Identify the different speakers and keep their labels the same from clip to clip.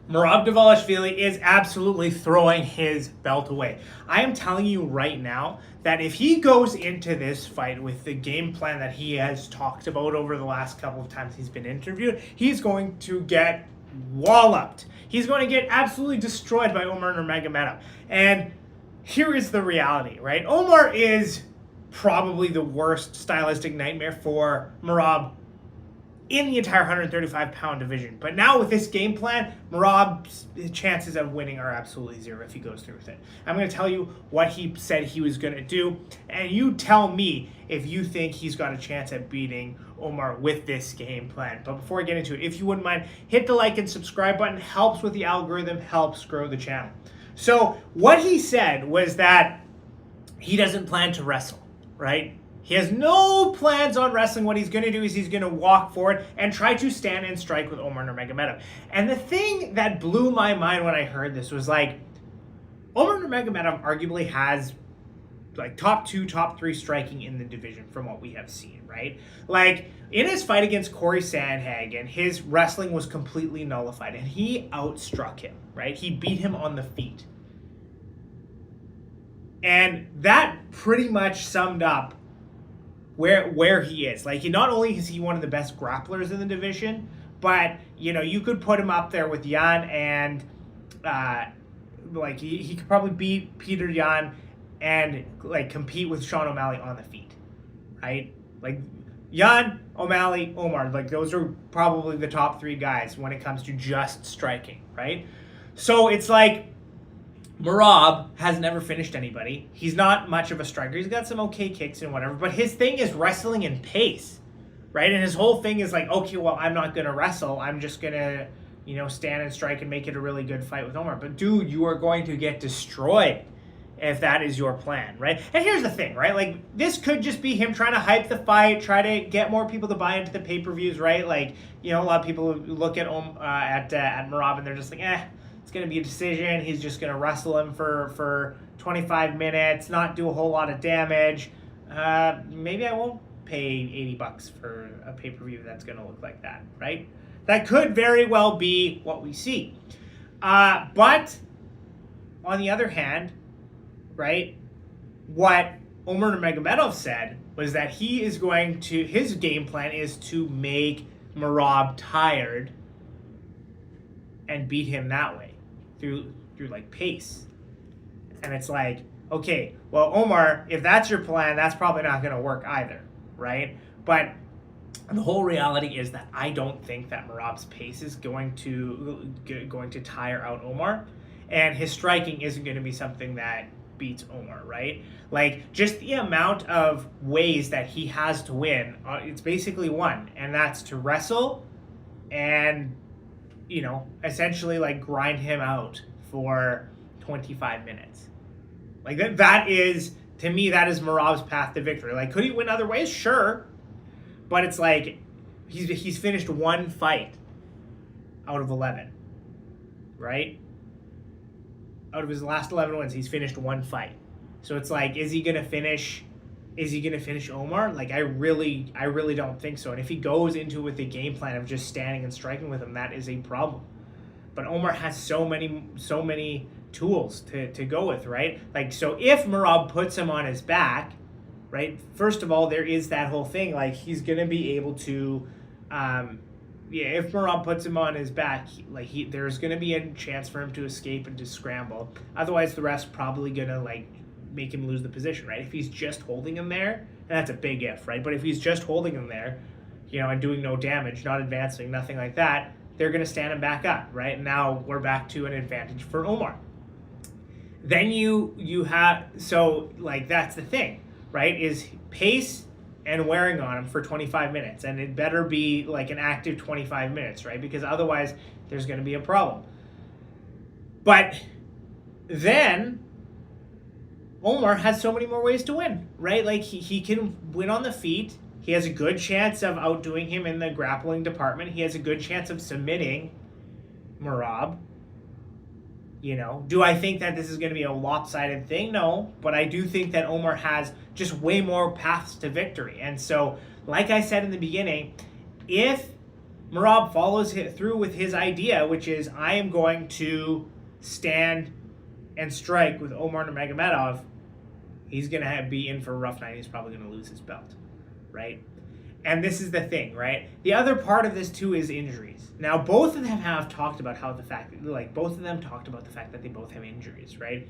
Speaker 1: Merab Dvalishvili is absolutely throwing his belt away. I am telling you right now that if he goes into this fight with the game plan that he has talked about over the last couple of times he's been interviewed, he's going to get walloped. He's going to get absolutely destroyed by Umar Nurmagomedov. And here is the reality, right? Umar is probably the worst stylistic nightmare for Merab in the entire 135-pound division. But now with this game plan, Merab's chances of winning are absolutely zero if he goes through with it. I'm going to tell you what he said he was going to do, and you tell me if you think he's got a chance at beating Umar with this game plan. But before I get into it, if you wouldn't mind, hit the like and subscribe button. Helps with the algorithm, helps grow the channel. So what he said was that he doesn't plan to wrestle, right? He has no plans on wrestling. What he's going to do is he's going to walk forward and try to stand and strike with Umar Nurmagomedov. And the thing that blew my mind when I heard this was like, Umar Nurmagomedov arguably has like top 2, top 3 striking in the division from what we have seen, right? Like in his fight against Corey Sandhagen, his wrestling was completely nullified and he outstruck him, right? He beat him on the feet. And that pretty much summed up where he is. Like, not only is he one of the best grapplers in the division, but you could put him up there with Jan and like he could probably beat Peter Yan and like compete with Sean O'Malley on the feet, right? Like Jan, O'Malley, Umar, like those are probably the top 3 guys when it comes to just striking, right? So it's like Merab has never finished anybody. He's not much of a striker. He's got some okay kicks and whatever, but his thing is wrestling and pace, right? And his whole thing is like, okay, well, I'm not going to wrestle. I'm just going to, stand and strike and make it a really good fight with Umar. But dude, you are going to get destroyed if that is your plan, right? And here's the thing, right? Like, this could just be him trying to hype the fight, try to get more people to buy into the pay-per-views, right? Like, a lot of people look at Merab and they're just like, it's going to be a decision. He's just going to wrestle him for 25 minutes, not do a whole lot of damage. Maybe I won't pay $80 for a pay-per-view that's going to look like that, right? That could very well be what we see. But on the other hand, right, what Umar Nurmagomedov said was that his game plan is to make Merab tired and beat him that way. Through like pace. And it's like, okay, well, Umar, if that's your plan, that's probably not going to work either, right? But the whole reality is that I don't think that Merab's pace is going to tire out Umar, and his striking isn't going to be something that beats Umar, right? Like, just the amount of ways that he has to win, it's basically one, and that's to wrestle and essentially like grind him out for 25 minutes. Like that is, to me, that is Merab's path to victory. Like, could he win other ways? Sure. But it's like, he's finished 1 fight out of 11, right? Out of his last 11 wins, he's finished 1 fight. So it's like, is he going to finish Umar? Like, I really don't think so. And if he goes into it with the game plan of just standing and striking with him, that is a problem. But Umar has so many tools to go with, right? Like, so if Merab puts him on his back, right, first of all, there is that whole thing, like, he's going to be able to, if Merab puts him on his back, there's going to be a chance for him to escape and to scramble. Otherwise, the ref's probably going to, like, make him lose the position, right? If he's just holding him there, and that's a big if, right? But if he's just holding him there, and doing no damage, not advancing, nothing like that, they're going to stand him back up, right? And now we're back to an advantage for Umar. Then you have, so like that's the thing, right? Is pace and wearing on him for 25 minutes. And it better be like an active 25 minutes, right? Because otherwise there's going to be a problem. But then Umar has so many more ways to win, right? Like he can win on the feet. He has a good chance of outdoing him in the grappling department. He has a good chance of submitting Merab. Do I think that this is going to be a lopsided thing? No, but I do think that Umar has just way more paths to victory. And so, like I said in the beginning, if Merab follows through with his idea, which is I am going to stand and strike with Umar Nurmagomedov. He's going to be in for a rough night. He's probably going to lose his belt, right? And this is the thing, right? The other part of this too is injuries. Now, both of them have talked about how both of them talked about the fact that they both have injuries, right?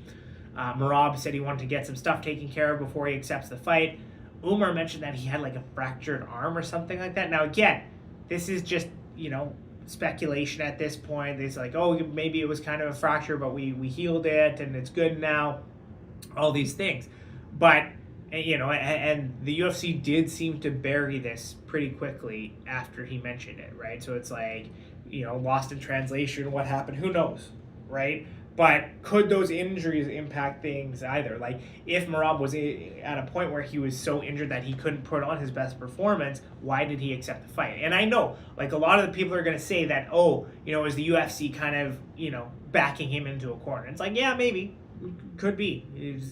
Speaker 1: Merab said he wanted to get some stuff taken care of before he accepts the fight. Umar mentioned that he had like a fractured arm or something like that. Now, again, this is just, speculation at this point. It's like, oh, maybe it was kind of a fracture, but we healed it and it's good now. All these things. But and the UFC did seem to bury this pretty quickly after he mentioned it, right? So it's like, lost in translation, what happened? Who knows, right? But could those injuries impact things either? Like, if Merab was at a point where he was so injured that he couldn't put on his best performance, why did he accept the fight? And I know, like, a lot of the people are going to say that, is the UFC kind of, backing him into a corner? It's like, yeah, maybe. Could be.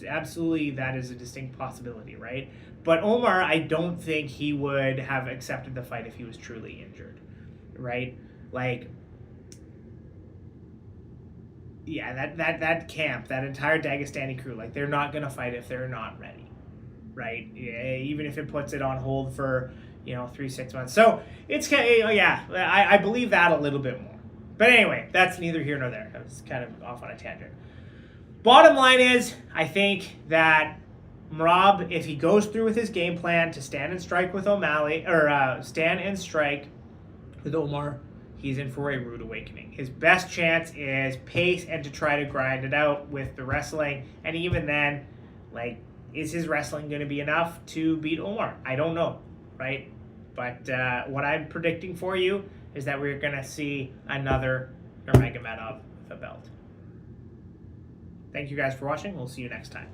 Speaker 1: Absolutely, that is a distinct possibility, right? But Umar, I don't think he would have accepted the fight if he was truly injured, right? Like, yeah, that camp, that entire Dagestani crew, like, they're not going to fight if they're not ready, right? Yeah, even if it puts it on hold for, 3-6 months. So it's kind of, I believe that a little bit more. But anyway, that's neither here nor there. I was kind of off on a tangent. Bottom line is, I think that Merab, if he goes through with his game plan to stand and strike with O'Malley, or stand and strike with Umar, he's in for a rude awakening. His best chance is pace and to try to grind it out with the wrestling. And even then, like, is his wrestling going to be enough to beat Umar? I don't know, right? But what I'm predicting for you is that we're going to see another Nurmagomedov with a belt. Thank you guys for watching. We'll see you next time.